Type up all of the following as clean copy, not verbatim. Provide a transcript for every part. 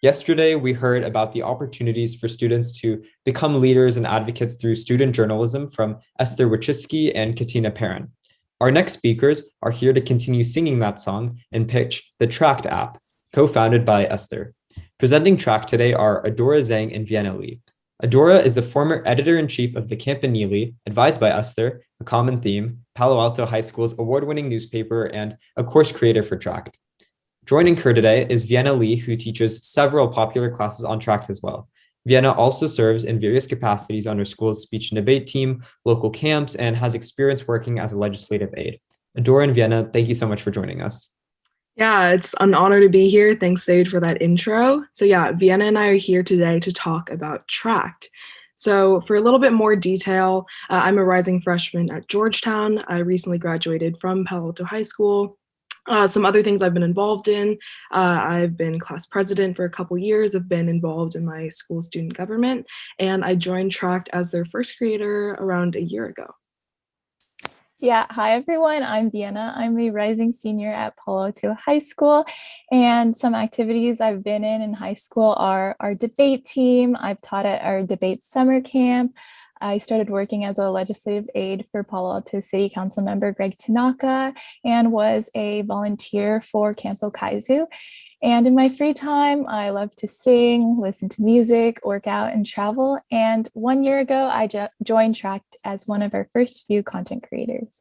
Yesterday, we heard about the opportunities for students to become leaders and advocates through student journalism from Esther Wachitsky and Katina Perrin. Our next speakers are here to continue singing that song and pitch the Tract app, co-founded by Esther. Presenting Tract today are Adora Zheng and Vienna Li. Adora is the former editor-in-chief of the Campanile, advised by Esther, A Common Theme, Palo Alto High School's award-winning newspaper, and a course creator for Tract. Joining her today is Vienna Li, who teaches several popular classes on Tract as well. Vienna also serves in various capacities on her school's speech and debate team, local camps, and has experience working as a legislative aide. Adora and Vienna, thank you so much for joining us. Yeah, it's an honor to be here. Thanks, Sage, for that intro. So yeah, Vienna and I are here today to talk about Tract. So for a little bit more detail, I'm a rising freshman at Georgetown. I recently graduated from Palo Alto High School. Some other things I've been involved in, I've been class president for a couple years. I've been involved in my school student government, and I joined Tract as their first creator around a year ago. Yeah, hi everyone, I'm Vienna. I'm a rising senior at Palo Alto High School, and some activities I've been in high school are our debate team. I've taught at our debate summer camp. I started working as a legislative aide for Palo Alto City Council member Greg Tanaka and was a volunteer for Camp Okaizu. And in my free time, I love to sing, listen to music, work out, and travel. And 1 year ago, I joined Tract as one of our first few content creators.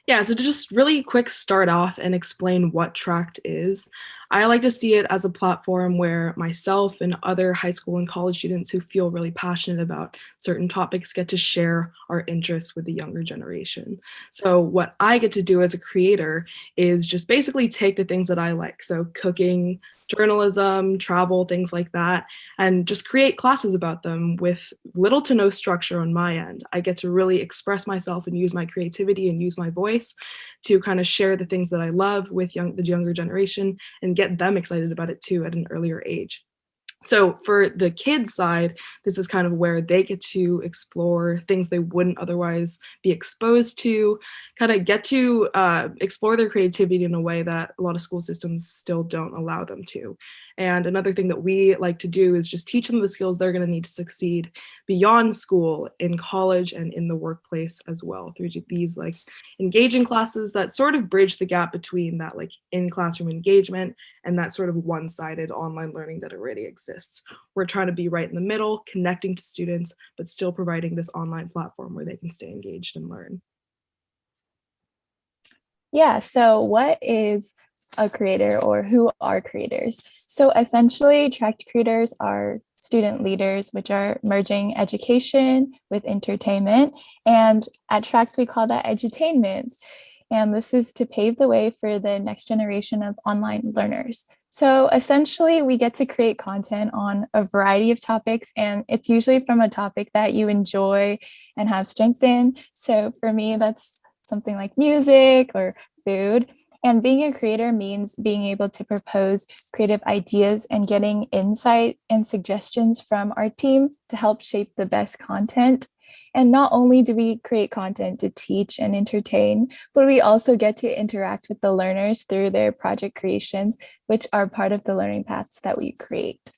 Yeah, so to just really quick start off and explain what Tract is, I like to see it as a platform where myself and other high school and college students who feel really passionate about certain topics get to share our interests with the younger generation. So what I get to do as a creator is just basically take the things that I like, so cooking, journalism, travel, things like that, and just create classes about them with little to no structure on my end. I get to really express myself and use my creativity and use my voice to kind of share the things that I love with the younger generation and get them excited about it too at an earlier age. So for the kids side, this is kind of where they get to explore things they wouldn't otherwise be exposed to, kind of get to explore their creativity in a way that a lot of school systems still don't allow them to. And another thing that we like to do is just teach them the skills they're going to need to succeed beyond school, in college, and in the workplace as well, through these like engaging classes that sort of bridge the gap between that like in-classroom engagement and that sort of one-sided online learning that already exists. We're trying to be right in the middle, connecting to students, but still providing this online platform where they can stay engaged and learn. Yeah, so what is a creator, or who are creators? So essentially, Tract creators are student leaders, which are merging education with entertainment. And at Tract, we call that edutainment. And this is to pave the way for the next generation of online learners. So essentially, we get to create content on a variety of topics, and it's usually from a topic that you enjoy and have strength in. So for me, that's something like music or food. And being a creator means being able to propose creative ideas and getting insight and suggestions from our team to help shape the best content. And not only do we create content to teach and entertain, but we also get to interact with the learners through their project creations, which are part of the learning paths that we create.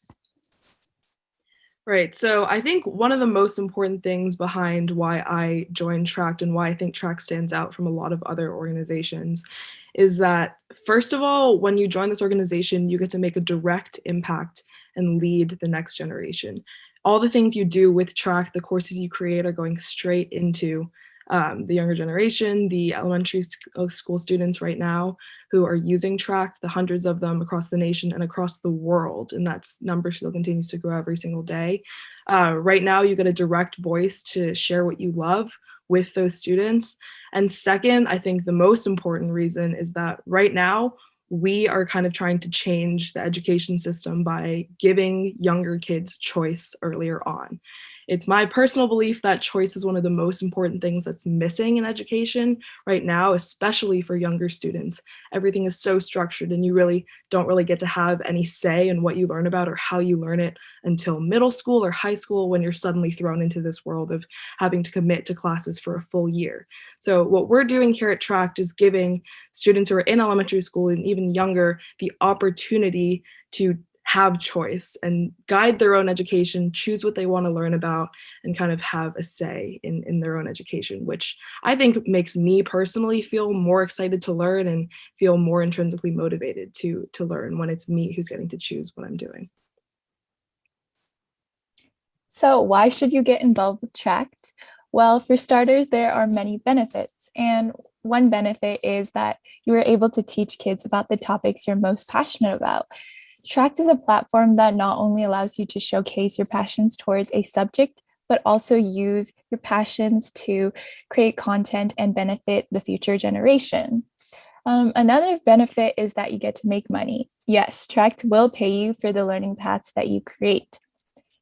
Right. So I think one of the most important things behind why I joined Tract and why I think Tract stands out from a lot of other organizations is that, first of all, when you join this organization, you get to make a direct impact and lead the next generation. All the things you do with Tract, the courses you create, are going straight into the younger generation, the elementary school students right now who are using Tract, the hundreds of them across the nation and across the world. And that number still continues to grow every single day. Right now, you get a direct voice to share what you love with those students. And second, I think the most important reason is that right now, we are kind of trying to change the education system by giving younger kids choice earlier on. It's my personal belief that choice is one of the most important things that's missing in education right now, especially for younger students. Everything is so structured and you really don't really get to have any say in what you learn about or how you learn it until middle school or high school, when you're suddenly thrown into this world of having to commit to classes for a full year. So what we're doing here at Tract is giving students who are in elementary school and even younger the opportunity to have choice and guide their own education, choose what they want to learn about, and kind of have a say in their own education, which I think makes me personally feel more excited to learn and feel more intrinsically motivated to learn when it's me who's getting to choose what I'm doing. So why should you get involved with Tract? Well, for starters, there are many benefits. And one benefit is that you are able to teach kids about the topics you're most passionate about. Tract is a platform that not only allows you to showcase your passions towards a subject, but also use your passions to create content and benefit the future generation. Another benefit is that you get to make money. Yes, Tract will pay you for the learning paths that you create.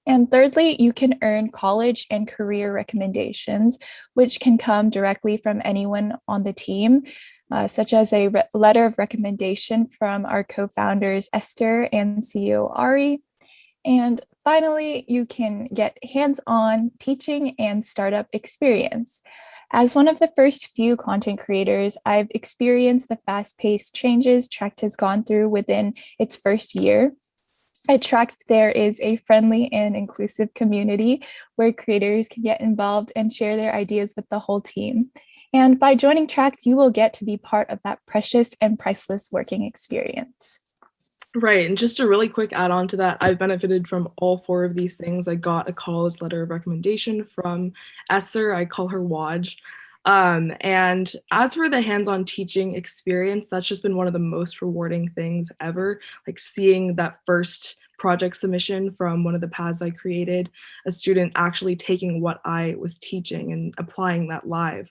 And thirdly, you can earn college and career recommendations, which can come directly from anyone on the team, such as a letter of recommendation from our co-founders, Esther and CEO Ari. And finally, you can get hands-on teaching and startup experience. As one of the first few content creators, I've experienced the fast-paced changes Tract has gone through within its first year. At Tract, there is a friendly and inclusive community where creators can get involved and share their ideas with the whole team. And by joining Tract, you will get to be part of that precious and priceless working experience. Right, and just a really quick add-on to that, I've benefited from all 4 of these things. I got a college letter of recommendation from Esther, I call her Waj. And as for the hands-on teaching experience, that's just been one of the most rewarding things ever, like seeing that first project submission from one of the paths I created, a student actually taking what I was teaching and applying that live.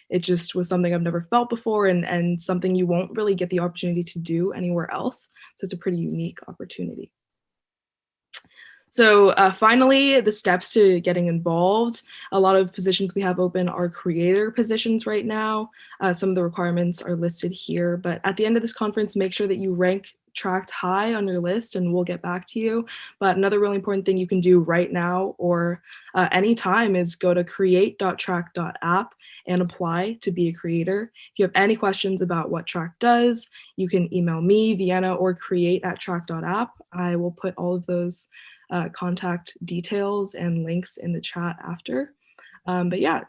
It just was something I've never felt before and something you won't really get the opportunity to do anywhere else. So it's a pretty unique opportunity. So finally, the steps to getting involved. A lot of positions we have open are creator positions right now. Some of the requirements are listed here, but at the end of this conference, make sure that you rank Tract high on your list and we'll get back to you. But another really important thing you can do right now or anytime is go to create.tract.app and apply to be a creator. If you have any questions about what Tract does, you can email me, Vienna, or create@tract.app. I will put all of those contact details and links in the chat after. But yeah,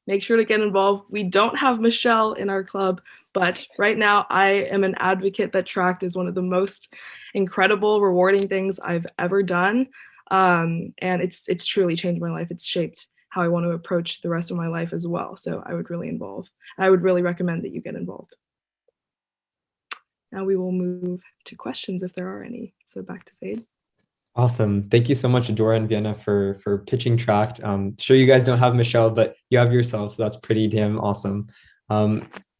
make sure to get involved. We don't have Michelle in our club, but right now I am an advocate that Tract is one of the most incredible, rewarding things I've ever done. And it's truly changed my life. It's shaped how I want to approach the rest of my life as well. So I would really recommend that you get involved. Now we will move to questions if there are any. So back to Zaid. Awesome. Thank you so much, Adora and Vienna, for pitching Tract. Sure, you guys don't have Michelle, but you have yourself, so that's pretty damn awesome.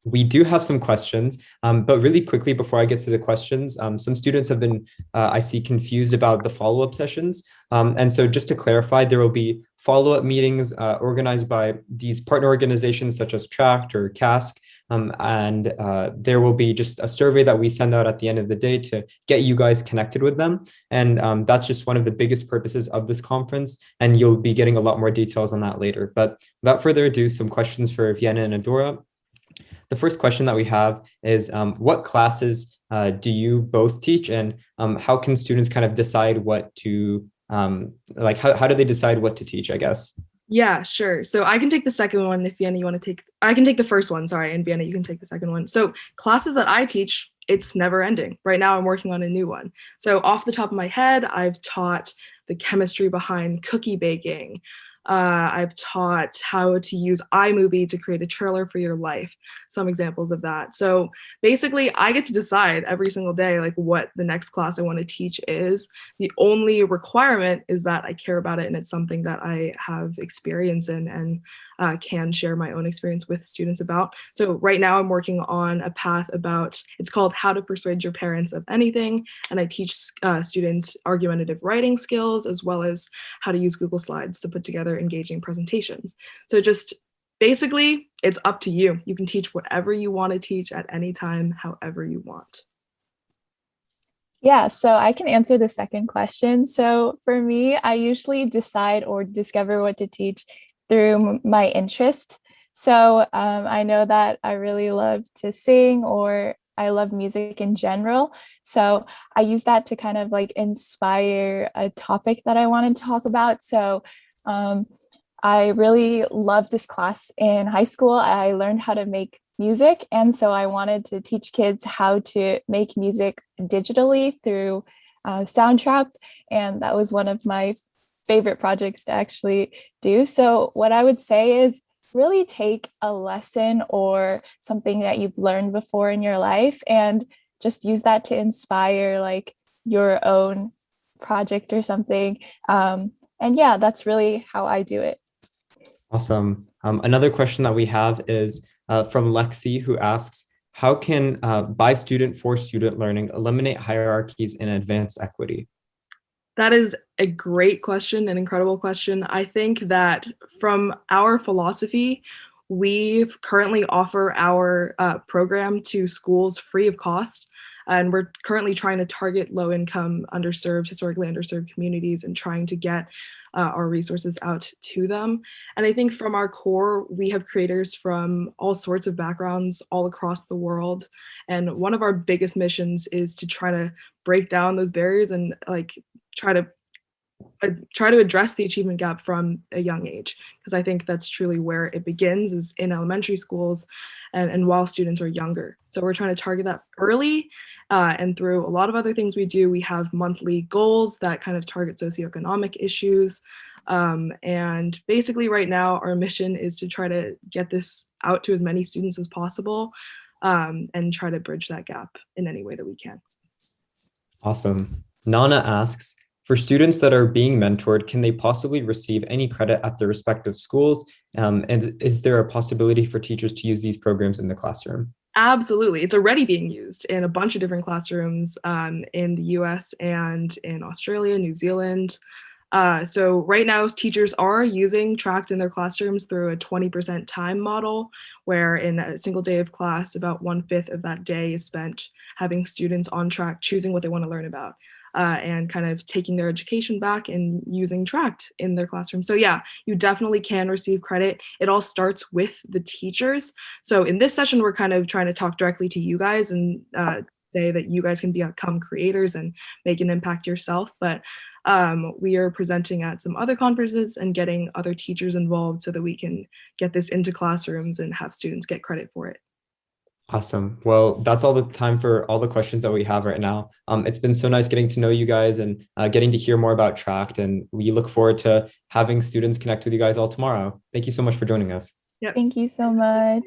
We do have some questions, but really quickly before I get to the questions, some students have been, I see, confused about the follow-up sessions. And so just to clarify, there will be follow-up meetings organized by these partner organizations such as Tract or CASC. And there will be just a survey that we send out at the end of the day to get you guys connected with them. And that's just one of the biggest purposes of this conference. And you'll be getting a lot more details on that later. But without further ado, some questions for Vienna and Adora. The first question that we have is, what classes do you both teach, and how can students kind of decide what to, how do they decide what to teach, I guess? Yeah, sure. So I can take the second one if Vienna, you want to take, I can take the first one, sorry, and Vienna, you can take the second one. So classes that I teach, it's never ending. Right now I'm working on a new one. So off the top of my head, I've taught the chemistry behind cookie baking. I've taught how to use iMovie to create a trailer for your life, some examples of that. So basically I get to decide every single day like what the next class I want to teach is. The only requirement is that I care about it and it's something that I have experience in and can share my own experience with students about. So right now I'm working on a path about, it's called How to Persuade Your Parents of Anything. And I teach students argumentative writing skills as well as how to use Google Slides to put together engaging presentations. So just basically it's up to you. You can teach whatever you want to teach at any time, however you want. Yeah, so I can answer the second question. So for me, I usually decide or discover what to teach through my interest. So I know that I really love to sing or I love music in general. So I use that to kind of like inspire a topic that I wanted to talk about. So I really loved this class in high school. I learned how to make music. And so I wanted to teach kids how to make music digitally through Soundtrap. And that was one of my favorite projects to actually do. So what I would say is really take a lesson or something that you've learned before in your life and just use that to inspire like your own project or something. And yeah, that's really how I do it. Awesome. Another question that we have is from Lexi, who asks, how can by student for student learning eliminate hierarchies and advance equity? That is a great question, an incredible question. I think that from our philosophy, we currently offer our program to schools free of cost. And we're currently trying to target low-income, underserved, historically underserved communities and trying to get our resources out to them. And I think from our core, we have creators from all sorts of backgrounds all across the world. And one of our biggest missions is to try to break down those barriers and like try to address the achievement gap from a young age, because I think that's truly where it begins, is in elementary schools and while students are younger. So we're trying to target that early, and through a lot of other things we do, we have monthly goals that kind of target socioeconomic issues. And basically right now our mission is to try to get this out to as many students as possible, and try to bridge that gap in any way that we can. Awesome. Nana asks, for students that are being mentored, can they possibly receive any credit at their respective schools? And is there a possibility for teachers to use these programs in the classroom? Absolutely. It's already being used in a bunch of different classrooms in the US and in Australia, New Zealand. So right now, teachers are using Tract in their classrooms through a 20% time model, where in a single day of class, about 1/5 of that day is spent having students on track, choosing what they want to learn about, and kind of taking their education back and using Tract in their classroom. So yeah, you definitely can receive credit. It all starts with the teachers. So in this session, we're kind of trying to talk directly to you guys and say that you guys can become creators and make an impact yourself. But we are presenting at some other conferences and getting other teachers involved so that we can get this into classrooms and have students get credit for it. Awesome. Well, that's all the time for all the questions that we have right now. It's been so nice getting to know you guys and getting to hear more about Tract. And we look forward to having students connect with you guys all tomorrow. Thank you so much for joining us. Yep. Thank you so much.